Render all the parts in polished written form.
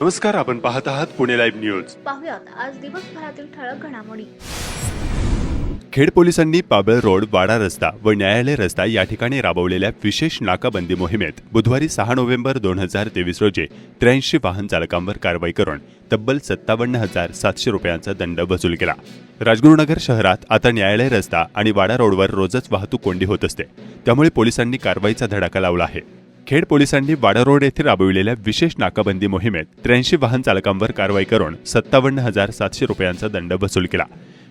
नमस्कार, आपण पाहत आहात पुणे लाईव्ह न्यूज. पाहुयात आज दिवसभरातील ठळक घडामोडी. खेड पोलिसांनी पाबळ रोड, वाडा रस्ता व न्यायालय रस्ता या ठिकाणी राबवलेल्या विशेष नाकाबंदी मोहिमेत बुधवारी 6 नोव्हेंबर 2023 रोजी 83 वाहन चालकांवर कारवाई करून तब्बल 57,700 रुपयांचा दंड वसूल केला. राजगुरुनगर शहरात आता न्यायालय रस्ता आणि वाडा रोडवर रोजच वाहतूक कोंडी होत असते, त्यामुळे पोलिसांनी कारवाईचा धडाका लावला आहे. खेड पोलिसांनी वाडा रोड येथे राबविलेल्या विशेष नाकाबंदी मोहिमेत 83 वाहन चालकांवर कारवाई करून 57,700 रुपयांचा दंड वसूल केला.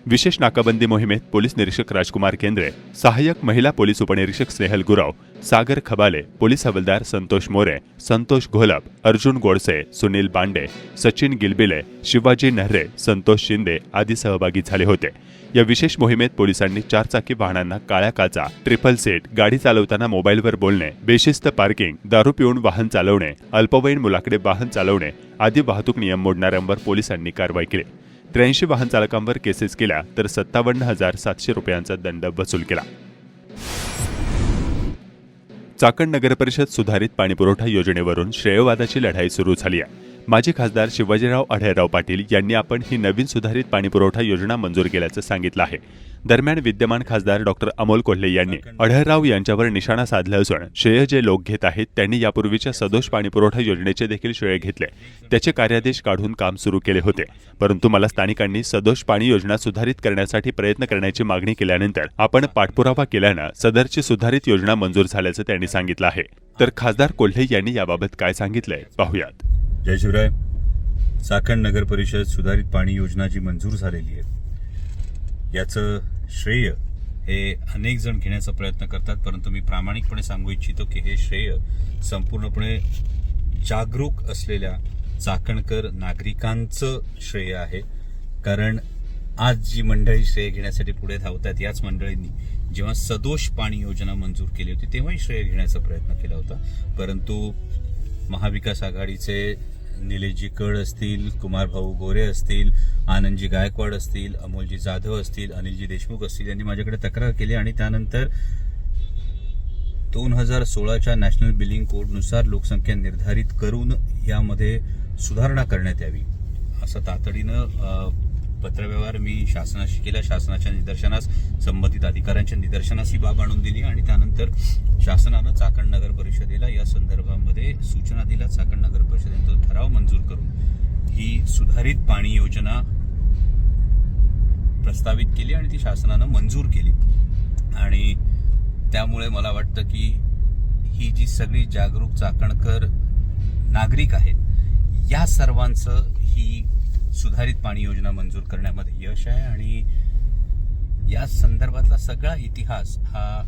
विशेष नाकाबंदी मोहिमेत पोलीस निरीक्षक राजकुमार केंद्रे, सहाय्यक महिला पोलीस उपनिरीक्षक स्नेहल गुराव, सागर खबाले, पोलीस हवालदार संतोष मोरे, संतोष घोलप, अर्जुन गोडसे, सुनील बांडे, सचिन गिलबिले, शिवाजी नहरे, संतोष शिंदे आदी सहभागी झाले होते. या विशेष मोहिमेत पोलिसांनी चारचाकी वाहनांना काळ्या काचा, ट्रिपल सीट, गाडी चालवताना मोबाईलवर बोलणे, बेशिस्त पार्किंग, दारू पिऊन वाहन चालवणे, अल्पवयीन मुलाकडे वाहन चालवणे आदी वाहतूक नियम मोडणाऱ्यांवर पोलिसांनी कारवाई केली. 83 वाहन चालकांवर केसेस केल्या तर 57,700 रुपयांचा दंड वसूल केला. चाकण नगरपरिषद सुधारित पाणीपुरवठा योजनेवरून श्रेयवादाची लढाई सुरू झाली आहे. माजी खासदार शिवाजीराव आढळराव पाटील यांनी आपण ही नवीन सुधारित पाणीपुरवठा योजना मंजूर केल्याचं सांगितलं आहे. दरम्यान विद्यमान खासदार डॉक्टर अमोल कोल्हे यांनी आढळराव यांच्यावर निशाणा साधला असून श्रेय जे लोक घेत आहेत त्यांनी यापूर्वीच्या सदोष पाणीपुरवठा योजनेचे देखील श्रेय घेतले, त्याचे कार्यादेश काढून काम सुरू केले होते. परंतु मला स्थानिकांनी सदोष पाणी योजना सुधारित करण्यासाठी प्रयत्न करण्याची मागणी केल्यानंतर आपण पाठपुरावा केल्यानं सदरची सुधारित योजना मंजूर झाल्याचं त्यांनी सांगितलं आहे. तर खासदार कोल्हे यांनी याबाबत काय सांगितलंय पाहुयात. जय शिवराय. चाकण नगर परिषद सुधारित पाणी योजना जी मंजूर झालेली आहे याचं श्रेय हे अनेक जण घेण्याचा प्रयत्न करतात, परंतु मी प्रामाणिकपणे सांगू इच्छितो की हे श्रेय संपूर्णपणे जागरूक असलेल्या चाकणकर नागरिकांचं श्रेय आहे. कारण आज जी मंडळी श्रेय घेण्यासाठी पुढे धावतात याच मंडळींनी जेव्हा सदोष पाणी योजना मंजूर केली होती तेव्हाही श्रेय घेण्याचा प्रयत्न केला होता. परंतु महाविकास आघाडीचे निलेशजी कड असतील, कुमारभाऊ गोरे असतील, आनंदजी गायकवाड असतील, अमोलजी जाधव असतील, अनिलजी देशमुख असतील यांनी माझ्याकडे तक्रार केली आणि त्यानंतर 2016च्या नॅशनल बिलिंग कोडनुसार लोकसंख्या निर्धारित करून यामध्ये सुधारणा करण्यात यावी असं तातडीनं पत्रव्यवहार मी शासनाशी केला. शासनाच्या निदर्शनास, संबंधित अधिकाऱ्यांच्या निदर्शनास ही बाब आणून दिली आणि त्यानंतर शासनानं चाकण नगर परिषदेला या संदर्भामध्ये सूचना दिल्या. चाकण नगर परिषदेने तो ठराव मंजूर करून ही सुधारित पाणी योजना प्रस्तावित केली आणि ती शासनानं मंजूर केली. आणि त्यामुळे मला वाटतं की ही जी सगळी जागरूक चाकणकर नागरिक आहेत या सर्वांचं ही सुधारित पाणी योजना मंजूर करण्यामध्ये यश आहे आणि या संदर्भातला सगळा इतिहास हा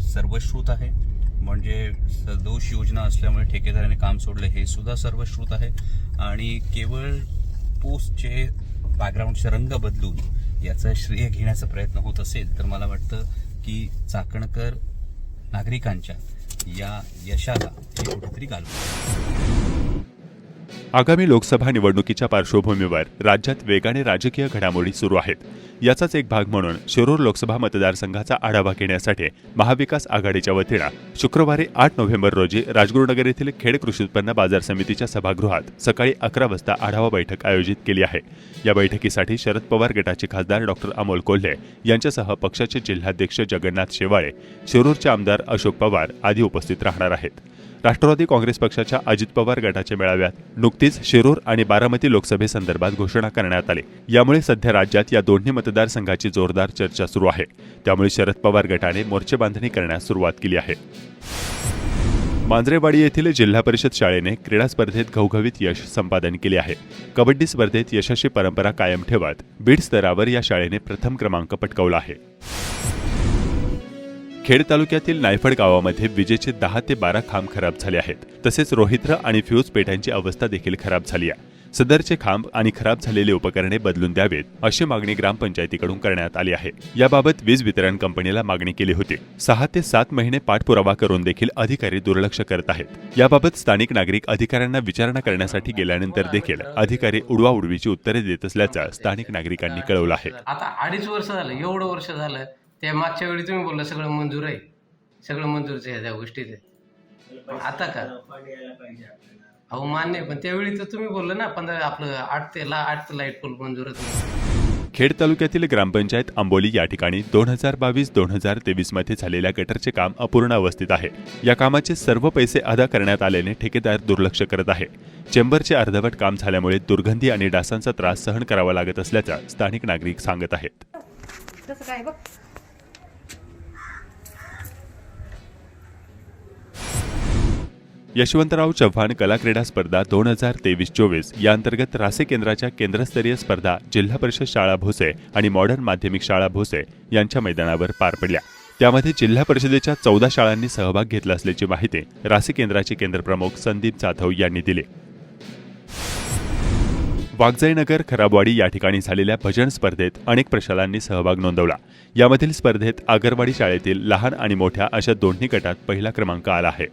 सर्वश्रुत आहे. म्हणजे सदोष योजना असल्यामुळे ठेकेदाराने काम सोडले हे सुद्धा सर्वश्रुत आहे आणि केवळ पोस्टचे बॅकग्राऊंडचे रंग बदलून याचा श्रेय घेण्याचा प्रयत्न होत असेल तर मला वाटतं की चाकणकर नागरिकांच्या या यशाला हे कुठेतरी घालवतं. आगामी लोकसभा निवडणुकीच्या पार्श्वभूमीवर राज्यात वेगाने राजकीय घडामोडी सुरू आहेत. याचाच एक भाग म्हणून शिरूर लोकसभा मतदारसंघाचा आढावा घेण्यासाठी महाविकास आघाडीच्या वतीनं शुक्रवारी 8 नोव्हेंबर रोजी राजगुरुनगर येथील खेड कृषी उत्पन्न बाजार समितीच्या सभागृहात सकाळी 11 वाजता आढावा बैठक आयोजित केली आहे. या बैठकीसाठी शरद पवार गटाचे खासदार डॉक्टर अमोल कोल्हे यांच्यासह पक्षाचे जिल्हाध्यक्ष जगन्नाथ शेवाळे, शिरूरचे आमदार अशोक पवार आदी उपस्थित राहणार आहेत. राष्ट्रवादी काँग्रेस पक्षाच्या अजित पवार गटाच्या मेळाव्यात नुकतीच शिरूर आणि बारामती लोकसभेसंदर्भात घोषणा करण्यात आली. यामुळे सध्या राज्यात या दोन्ही मतदारसंघाची जोरदार चर्चा सुरू आहे. त्यामुळे शरद पवार गटाने मोर्चेबांधणी करण्यास सुरुवात केली आहे. मांजरेवाडी येथील जिल्हा परिषद शाळेने क्रीडा स्पर्धेत घवघवीत यश संपादन केले आहे. कबड्डी स्पर्धेत यशस्वी परंपरा कायम ठेवत बीड स्तरावर या शाळेने प्रथम क्रमांक पटकावला आहे. खेड तालुक्यातील नायफड गावामध्ये विजेचे 10 ते 12 खांब खराब झाले आहेत. तसेच रोहित्र आणि फ्यूज पेट्यांची अवस्था देखील खराब झाली आहे. सदरचे खांब आणि खराब झालेले उपकरणे बदलून द्यावेत अशी मागणी ग्रामपंचायतीकडून करण्यात आली आहे. याबाबत वीज वितरण कंपनीला मागणी केली होती. 6 ते 7 महिने पाठपुरावा करून देखील अधिकारी दुर्लक्ष करत आहेत. याबाबत स्थानिक नागरिक अधिकाऱ्यांना विचारणा करण्यासाठी गेल्यानंतर देखील अधिकारी उडवाउडवीची उत्तरे देत असल्याचं स्थानिक नागरिकांनी कळवलं आहे. आता 2.5 वर्ष झालं, एवढं वर्ष झालं. त्या मागच्या वेळी तुम्ही बोलला सगळं मंजूर आहे, सगळं मंजूरच आहे त्या गोष्टीचे. आता का अहो मान्य आहे, पण त्यावेळी तर तुम्ही बोलले ना 8 ते लाईट पोल मंजूरच नाही. खेड तालुक्यातील ग्रामपंचायत आंबोली या ठिकाणी 2022-2023 मध्ये झालेल्या गटरचे काम अपूर्ण अवस्थेत आहे. या कामाचे सर्व पैसे अदा करण्यात आल्याने ठेकेदार दुर्लक्ष करत आहे. चेंबरचे अर्धवट काम झाल्यामुळे दुर्गंधी आणि डासांचा त्रास सहन करावा लागत असल्याचं स्थानिक नागरिक सांगत आहेत. तसं काय बघ. यशवंतराव चव्हाण कला क्रीडा स्पर्धा 2023-24 या अंतर्गत रासे केंद्राच्या केंद्रस्तरीय स्पर्धा जिल्हा परिषद शाळा भोसे आणि मॉडर्न माध्यमिक शाळा भोसे यांच्या मैदानावर पार पडल्या. त्यामध्ये जिल्हा परिषदेच्या 14 शाळांनी सहभाग घेतला असल्याची माहिती रासे केंद्राचे केंद्रप्रमुख संदीप जाधव यांनी दिली. वाघजाईनगर खराबवाडी या ठिकाणी झालेल्या भजन स्पर्धेत अनेक प्रशालांनी सहभाग नोंदवला. यामधील स्पर्धेत आगरवाडी शाळेतील लहान आणि मोठ्या अशा दोन्ही गटात पहिला क्रमांक आला आहे.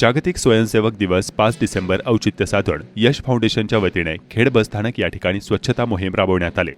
जागतिक स्वयंसेवक दिवस 5 डिसेंबर औचित्य साधून यश फाउंडेशनच्या वतीने खेड बसस्थानक या ठिकाणी स्वच्छता मोहीम राबवण्यात आली.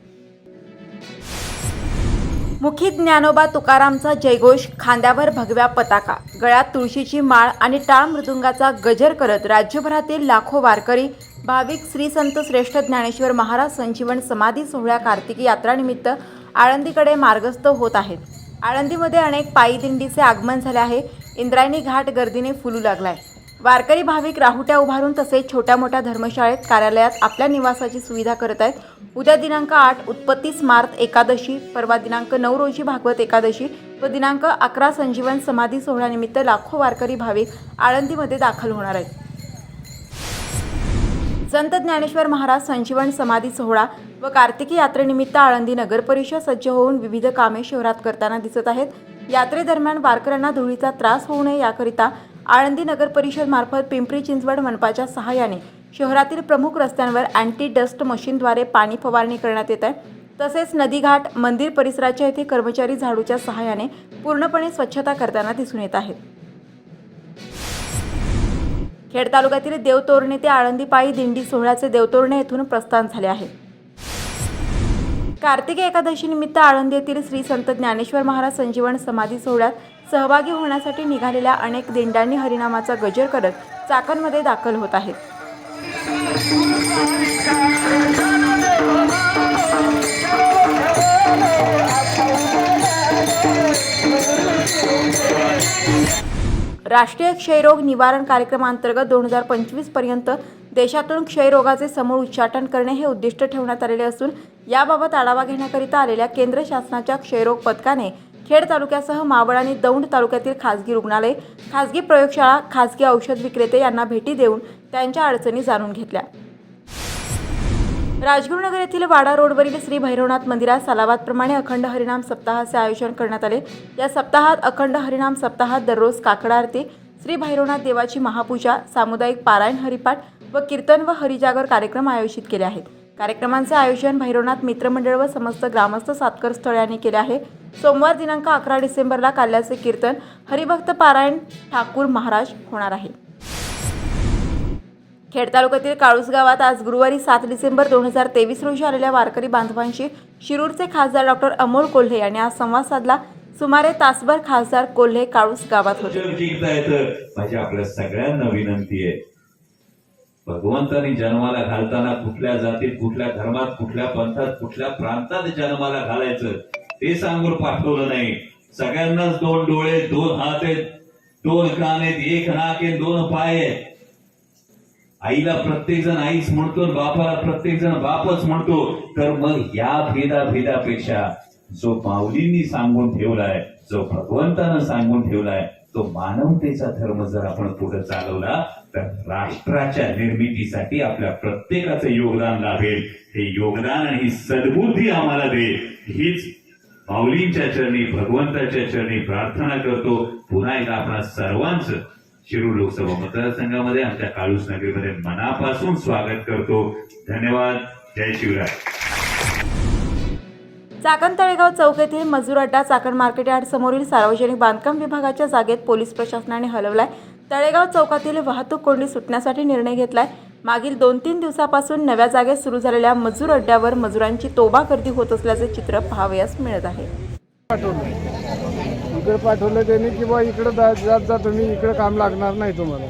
मुखी ज्ञानोबा तुकारामचा जयघोष, खांद्यावर भगव्या पताका, गळ्यात तुळशीची माळ आणि टाळ मृदुंगाचा गजर करत राज्यभरातील लाखो वारकरी भाविक श्री संत श्रेष्ठ ज्ञानेश्वर महाराज संजीवन समाधी सोहळ्या कार्तिकी यात्रानिमित्त आळंदीकडे मार्गस्थ होत आहेत. आळंदीमध्ये अनेक पायी दिंडीचे आगमन झाले आहे. इंद्रायणी घाट गर्दीने फुलू लागलाय. वारकरी भाविक राहुट्या उभारून तसेच छोट्या मोठ्या धर्मशाळेत, कार्यालयात आपल्या निवासाची सुविधा करत आहेत. उद्या दिनांक 8 उत्पत्ती स्मार्त एकादशी, परवा दिनांक 9 रोजी भागवत एकादशी व दिनांक 11 संजीवन समाधी सोहळ्यानिमित्त लाखो वारकरी भाविक आळंदीमध्ये दाखल होणार आहेत. संत ज्ञानेश्वर महाराज संजीवन समाधी सोहळा व कार्तिकी यात्रेनिमित्त आळंदी नगर परिषद सज्ज होऊन विविध कामे शहरात करताना दिसत आहेत. यात्रेदरम्यान वारकऱ्यांना धुळीचा त्रास होऊ नये याकरिता आळंदी नगर परिषद मार्फत पिंपरी चिंचवड मनपाच्या सहाय्याने शहरातील प्रमुख रस्त्यांवर अँटी डस्ट मशीनद्वारे पाणी फवारणी करण्यात येत आहे. तसेच नदीघाट, मंदिर परिसराच्या येथे कर्मचारी झाडूच्या सहाय्याने पूर्णपणे स्वच्छता करताना दिसून येत आहेत. खेड तालुक्यातील देवतोरणे ते आळंदी पायी दिंडी सोहळ्याचे देवतोरणे येथून प्रस्थान झाले आहे. कार्तिकी एकादशी निमित्त आळंदी येथील श्री संत ज्ञानेश्वर महाराज संजीवन समाधी सोहळ्यात सहभागी होण्यासाठी निघालेल्या अनेक दिंड्यांनी हरिनामाचा गजर करत चाकणमध्ये दाखल होत आहेत. राष्ट्रीय क्षयरोग निवारण कार्यक्रमांतर्गत 2025 पर्यंत देशातून क्षयरोगाचे समूळ उच्चाटन करणे हे उद्दिष्ट ठेवण्यात आलेले असून याबाबत आढावा घेण्याकरिता आलेल्या केंद्र शासनाच्या क्षयरोग पथकाने खेड तालुक्यासह मावळ आणि दौंड तालुक्यातील खासगी रुग्णालय, खासगी प्रयोगशाळा, खासगी औषध विक्रेते यांना भेटी देऊन त्यांच्या अडचणी जाणून घेतल्या. राजगुरुनगर येथील वाडा रोडवरील श्री भैरवनाथ मंदिरात सालाबादप्रमाणे अखंड हरिनाम सप्ताहाचे आयोजन करण्यात आले. या सप्ताहात अखंड हरिनाम सप्ताहात दररोज काकड आरती, श्री भैरवनाथ देवाची महापूजा, सामुदायिक पारायण, हरिपाठ व कीर्तन व हरिजागर कार्यक्रम आयोजित केले आहेत. कार्यक्रमांचे आयोजन भैरवनाथ मित्रमंडळ व समस्त ग्रामस्थ सातकर स्थळ यांनी केले आहे. सोमवार दिनांक 11 डिसेंबरला काल्याचे कीर्तन, हरिभक्त पारायण ठाकूर महाराज होणार आहे. खेड तालुक्यातील काळूस गावात आज गुरुवारी 7 डिसेंबर 2023 रोजी आलेल्या वारकरी बांधवांशी शिरूरचे खासदार डॉक्टर अमोल कोल्हे यांनी आज संवाद साधला. सुमारे तासभर खासदार कोल्हे काळूस गावात होते. माझी आपल्या सगळ्यांना विनंती आहे, भगवंतानी जन्माला घालताना कुठल्या जातीत, कुठल्या धर्मात, कुठल्या पंथात, कुठल्या प्रांतात जन्माला घालायचं ते सांगून पाठवलं नाही. सगळ्यांनाच 2 डोळे, 2 हात आहेत, 2 कान आहेत, 1 नाक आहे, 2 पाय आहेत. आईला प्रत्येक जण आईच म्हणतो, बापाला प्रत्येक जण बापच म्हणतो. तर मग या भेदापेक्षा जो माऊलींनी सांगून ठेवलाय, जो भगवंतानं सांगून ठेवलाय, तो मानवतेचा धर्म जर आपण पुढे चालवला तर राष्ट्राच्या निर्मितीसाठी आपल्या प्रत्येकाचं योगदान लाभेल. हे योगदान आणि ही सद्बुद्धी आम्हाला दे, हीच माऊलींच्या चरणी, भगवंताच्या चरणी प्रार्थना करतो. पुन्हा एकदा आपणा सर्वांचं शिरूर लोकसभा मतदारसंघामध्ये, आमच्या काळूस नगरीमध्ये मनापासून स्वागत करतो. धन्यवाद. जय शिवराय. चाकण तळेगाव चौक येथील मजूर अड्डा चाकण मार्केट यार्ड समोरील सार्वजनिक बांधकाम विभागाच्या जागेत पोलीस प्रशासनाने हलवलाय. तळेगाव चौकातील वाहतूक कोंडी सुटण्यासाठी निर्णय घेतलाय. मागील 2-3 दिवसापासून नव्या जागेत सुरू झालेल्या मजूर अड्ड्यावर मजुरांची तोबा गर्दी होत असल्याचे चित्र पाहावयास मिळत आहे. इकडे पाठवलं त्यांनी की बा इकडं जात जा तुम्ही, इकडं काम लागणार नाही तुम्हाला,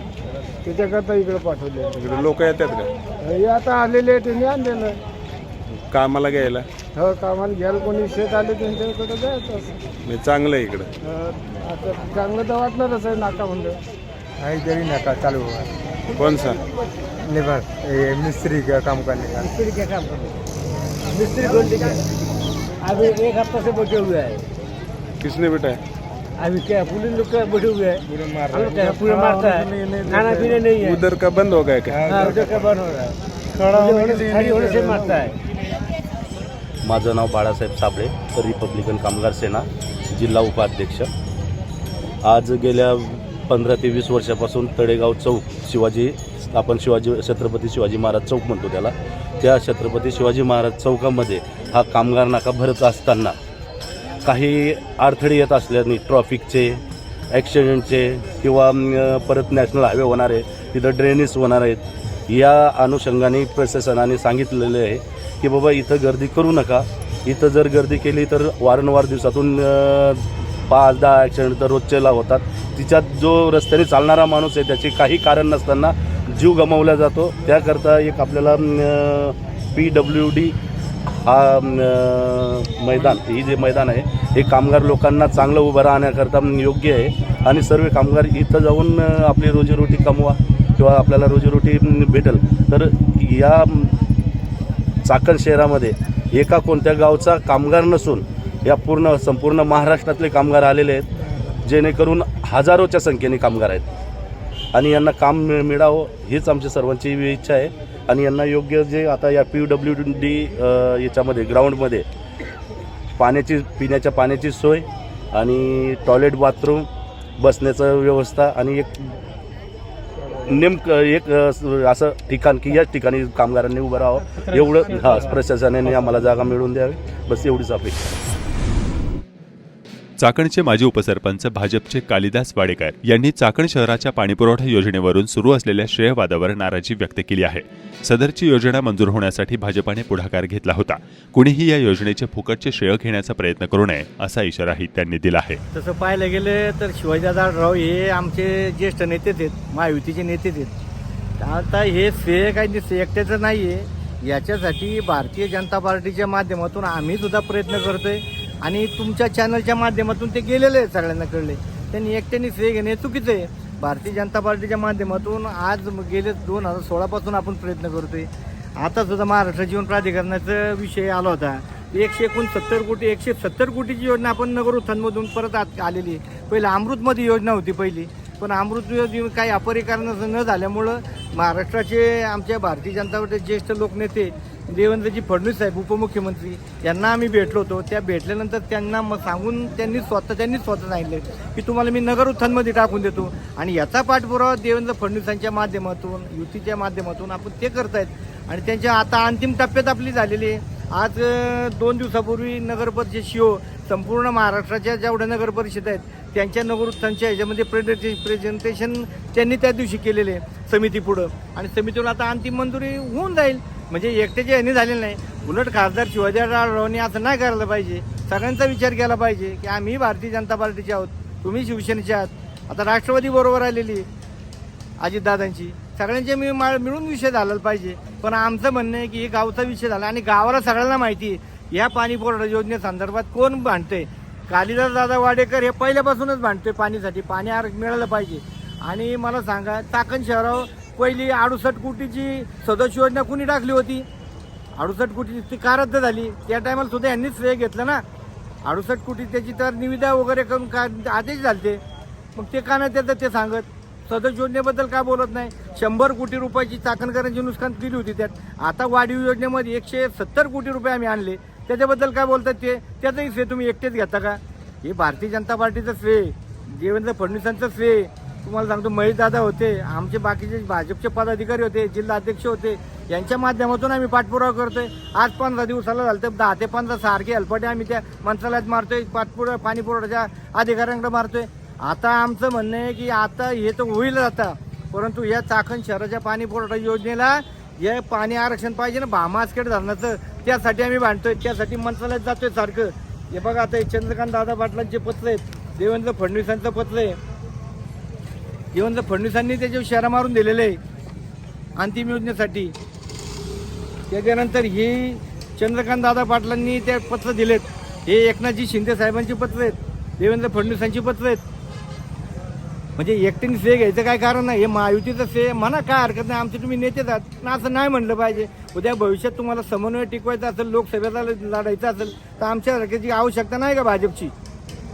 त्याच्याकरता इकडे पाठवले. इकडे लोक येतात का हे आता आलेले त्यांनी आणलेलं. कामाला घ्यायला? हो, कामाला घ्यायला कोणी शेत आले त्यांच्याकडे जायचं असं. म्हणजे चांगलं आहे इकडं. आता चांगलं तर वाटणारच आहे नाका म्हणलं. आहे तरी नका चालू कोणसा? लेबर मिस्त्री का काम करने का. मिस्त्री क्या काम करते? मिस्त्री बोलते क्या? अभी एक हफ्ता से बैठे हुए हैं. किसने बिठाया? अभी क्या पुलिस लोग का बैठे हुए हैं, पूरा मारता है, खाना पीना नहीं है. उधर का बंद हो गया क्या? हाँ, उधर का बंद हो रहा है, खड़ी होने से मारता है. माझं नाव बाळासाहेब साबळे, रिपब्लिकन कामगार सेना जिल्हा उपाध्यक्ष. आज गेल्या 15 ते 20 वर्षापासून तळेगाव चौक आपण छत्रपती शिवाजी महाराज चौक म्हणतो त्याला, त्या छत्रपती शिवाजी महाराज चौकामध्ये हा कामगार नाका भरत असताना काही अडथळे येत असल्याने ट्रॉफिकचे, ॲक्सिडेंटचे किंवा परत नॅशनल हायवे होणार आहे, तिथं ड्रेनेज होणार आहेत, या अनुषंगाने प्रशासनाने सांगितलेलं आहे की बाबा इथं गर्दी करू नका. इथं जर गर्दी केली तर वारंवार दिवसातून 5-10 ॲक्सिडेंट तर रोजचेला होतात. तिच्यात जो रस्त्याने चालणारा माणूस आहे त्याचे काही कारण नसताना जीव गमावला जातो. त्याकरता एक आपल्याला PWD हा मैदान, ही जे मैदान आहे हे कामगार लोकांना चांगलं उभं राहण्याकरता योग्य आहे आणि सर्व कामगार इथं जाऊन आपली रोजीरोटी कमवा किंवा आपल्याला रोजीरोटी भेटेल. तर या चाकण शहरामध्ये एका कोणत्या गावचा कामगार नसून या संपूर्ण महाराष्ट्रातले कामगार आलेले आहेत, जेणेकरून हजारोच्या संख्येने कामगार आहेत आणि यांना काम मिळावं हीच आमची सर्वांची इच्छा आहे. आणि यांना योग्य जे आता या PWD याच्यामध्ये ग्राउंडमध्ये पिण्याच्या पाण्याची सोय आणि टॉयलेट, बाथरूम, बसण्याचं व्यवस्था आणि एक असं ठिकाण की या ठिकाणी कामगारांनी उभं राहावं एवढं प्रशासनाने आम्हाला जागा मिळवून द्यावी, बस एवढीच अपेक्षा. चाकणचे माजी उपसरपंच भाजपचे कालिदास वाडेकर यांनी चाकण शहराच्या पाणीपुरवठा योजनेवरून सुरू असलेल्या श्रेयवादावर नाराजी व्यक्त केली आहे. सदरची योजना मंजूर होण्यासाठी भाजपाने पुढाकार घेतला होता. कुणीही या योजनेचे फुकटचे श्रेय घेण्याचा प्रयत्न करू नये असा इशाराही त्यांनी दिला आहे. तसं पाहायला गेलं तर शिवाजीदादा राव हे आमचे ज्येष्ठ नेतेच आहेत, महायुतीचे नेतेच आहेत. आता हे श्रेय काही एकट्याचं नाही आहे. याच्यासाठी भारतीय जनता पार्टीच्या माध्यमातून आम्ही सुद्धा प्रयत्न करतोय आणि तुमच्या चॅनलच्या माध्यमातून ते गेलेले आहेत, सगळ्यांना कळले. त्यांनी एकट्याने श्रेय घेणे चुकीचं आहे. भारतीय जनता पार्टीच्या माध्यमातून आज गेले 2016 पासून आपण प्रयत्न करतोय. आता सुद्धा महाराष्ट्र जीवन प्राधिकरणाचा विषय आला होता. 170 कोटीची योजना आपण नगर उत्थानमधून परत आलेली. पहिलं अमृतमध्ये योजना होती पहिली, पण अमृत योजना काही अपरिकरणाचं न झाल्यामुळं महाराष्ट्राचे आमच्या भारतीय जनता पार्टीचे ज्येष्ठ लोकनेते देवेंद्रजी फडणवीस साहेब उपमुख्यमंत्री यांना आम्ही भेटलो होतो. त्या भेटल्यानंतर त्यांना मग सांगून त्यांनी स्वतः सांगितलं की तुम्हाला मी नगर उत्थानमध्ये टाकून देतो. आणि याचा पाठपुरावा देवेंद्र फडणवीसांच्या माध्यमातून, युतीच्या माध्यमातून आपण ते करतायत. आणि त्यांच्या आता अंतिम टप्प्यात आपली झालेली आहे. आज 2 दिवसापूर्वी नगरपरिषद शिओ संपूर्ण महाराष्ट्राच्या जेवढ्या नगर परिषद आहेत त्यांच्या नगर उत्थानच्या ह्याच्यामध्ये प्रेझेंटेशन त्यांनी त्या दिवशी केलेले समितीपुढं, आणि समितीवर आता अंतिम मंजुरी होऊन जाईल. म्हणजे एकट्याच्या ह्याने झालेलं नाही. उलट खासदार शिवाजीरावांनी असं नाही करायला पाहिजे. सगळ्यांचा विचार केला पाहिजे की आम्ही भारतीय जनता पार्टीचे आहोत, तुम्ही शिवसेनेचे आहात. आता राष्ट्रवादी बरोबर आलेली अजितदादांची, सगळ्यांचे मिळून विषय झाला पाहिजे. पण आमचं म्हणणं आहे की हे गावचा विषय झाला आणि गावाला सगळ्यांना माहिती आहे या पाणी पुरवठा योजनेसंदर्भात कोण भांडते. कालिदास दादा वाडेकर हे पहिल्यापासूनच भांडते पाणीसाठी, पाणी मिळालं पाहिजे. आणि मला सांगा, चाकण शहरावर पहिली 68 कोटीची सदस्य योजना कुणी टाकली होती? 68 कोटी ती का रद्द झाली? त्या टायमाला सुद्धा यांनीच श्रेय घेतलं ना. 68 कोटी त्याची तर निविदा वगैरे करून का आदेश झालते, मग ते का नाही त्याचं ते सांगत? सदस्य योजनेबद्दल का बोलत नाही? 100 कोटी रुपयाची चाकणकरांची नुकसान केली होती त्यात. आता वाढीव योजनेमध्ये 170 कोटी रुपये आम्ही आणले, त्याच्याबद्दल काय बोलतात ते? त्याचंही श्रेय तुम्ही एकटेच घेता का? हे भारतीय जनता पार्टीचं श्रेय, देवेंद्र फडणवीसांचं श्रेय. तुम्हाला सांगतो, महेश दादा होते, आमचे बाकीचे भाजपचे पदाधिकारी होते, जिल्हा अध्यक्ष होते, यांच्या माध्यमातून आम्ही पाठपुरावा करतोय. आज 15 दिवसाला झालं तर 10 ते 15 सारखे हलपाटे आम्ही त्या मंत्रालयात मारतोय, पाणी पुरवठ्याच्या अधिकाऱ्यांकडे मारतोय. आता आमचं म्हणणं आहे की आता हे तर होईल आता, परंतु या चाकण शहराच्या पाणी पुरवठा योजनेला हे पाणी आरक्षण पाहिजे ना, भामासखेड धरणाचं. त्यासाठी आम्ही भांडतोय, त्यासाठी मंत्रालयात जातोय सारखं. हे बघा, आता चंद्रकांत दादा पाटलांचे पत्र आहेत, देवेंद्र फडणवीसांचं पत्र आहे. देवेंद्र फडणवीसांनी त्याच्यावर शेरा मारून दिलेलं आहे अंतिम योजनेसाठी. त्याच्यानंतर ही चंद्रकांत दादा पाटलांनी ते पत्र दिलेत. हे एकनाथजी शिंदे साहेबांची पत्र आहेत, देवेंद्र फडणवीसांची पत्र आहेत. म्हणजे एकट्याने श्रेय घ्यायचं काय कारण नाही. हे महायुतीचं श्रेय म्हणा, काय हरकत नाही, आमचे तुम्ही नेतेच आहात पण असं नाही म्हणलं पाहिजे. उद्या भविष्यात तुम्हाला समन्वय टिकवायचा असेल, लोकसभेला लढायचं असेल तर आमच्या सारख्याची आवश्यकता नाही का भाजपची.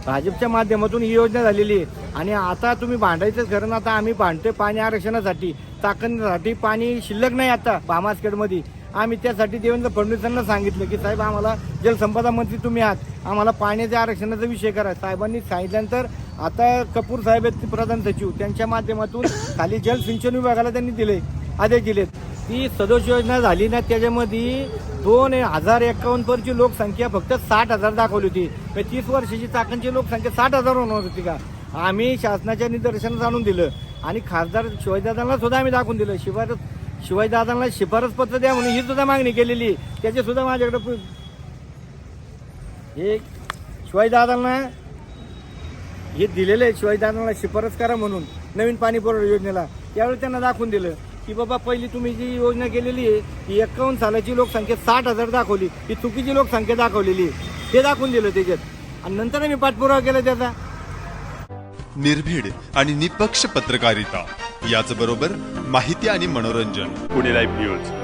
भाजपच्या माध्यमातून ही योजना झालेली आहे. आणि आता तुम्ही भांडायचं खरं ना, आता आम्ही भांडतोय पाणी आरक्षणासाठी, टाकण्यासाठी पाणी शिल्लक नाही आता बामासखेडमध्ये. आम्ही त्यासाठी देवेंद्र फडणवीसांना सांगितलं की साहेब आम्हाला जलसंपदा मंत्री तुम्ही आहात, आम्हाला पाण्याच्या आरक्षणाचा विषय करा. साहेबांनी सांगितल्यानंतर आता कपूर साहेब आहेत प्रधान सचिव, त्यांच्या माध्यमातून खाली जलसिंचन विभागाला त्यांनी दिले, आदेश दिलेत. ती सदोष योजना झाली ना, त्याच्यामध्ये 2051 पर्यंतची लोकसंख्या फक्त 60,000 दाखवली होती. 30 वर्षाची चाकणची लोकसंख्या 60,000 होणार होती का. आम्ही शासनाच्या निदर्शनास आणून दिलं आणि खासदार शिवाजीदादांना सुद्धा आम्ही दाखवून दिलं. शिवाजीदादांना शिफारस पत्र द्या म्हणून ही सुद्धा मागणी केलेली. त्याचे सुद्धा माझ्याकडे हे शिवाजीदादांना हे दिलेलं आहे, शिवाजीदादांना शिफारस करा म्हणून नवीन पाणी पुरवठा योजनेला. त्यावेळी त्यांना दाखवून दिलं की बाबा पहिली तुम्ही जी योजना केलेली आहे ही 51 सालाची लोकसंख्या 60,000 दाखवली, ही चुकीची लोकसंख्या दाखवलेली आहे, ते दाखवून दिलं त्याच्यात. आणि नंतर आम्ही पाठपुरावा केला त्याचा. निर्भीड आणि निपक्ष पत्रकारिता याचबरोबर माहिती आणि मनोरंजन. Pune live news.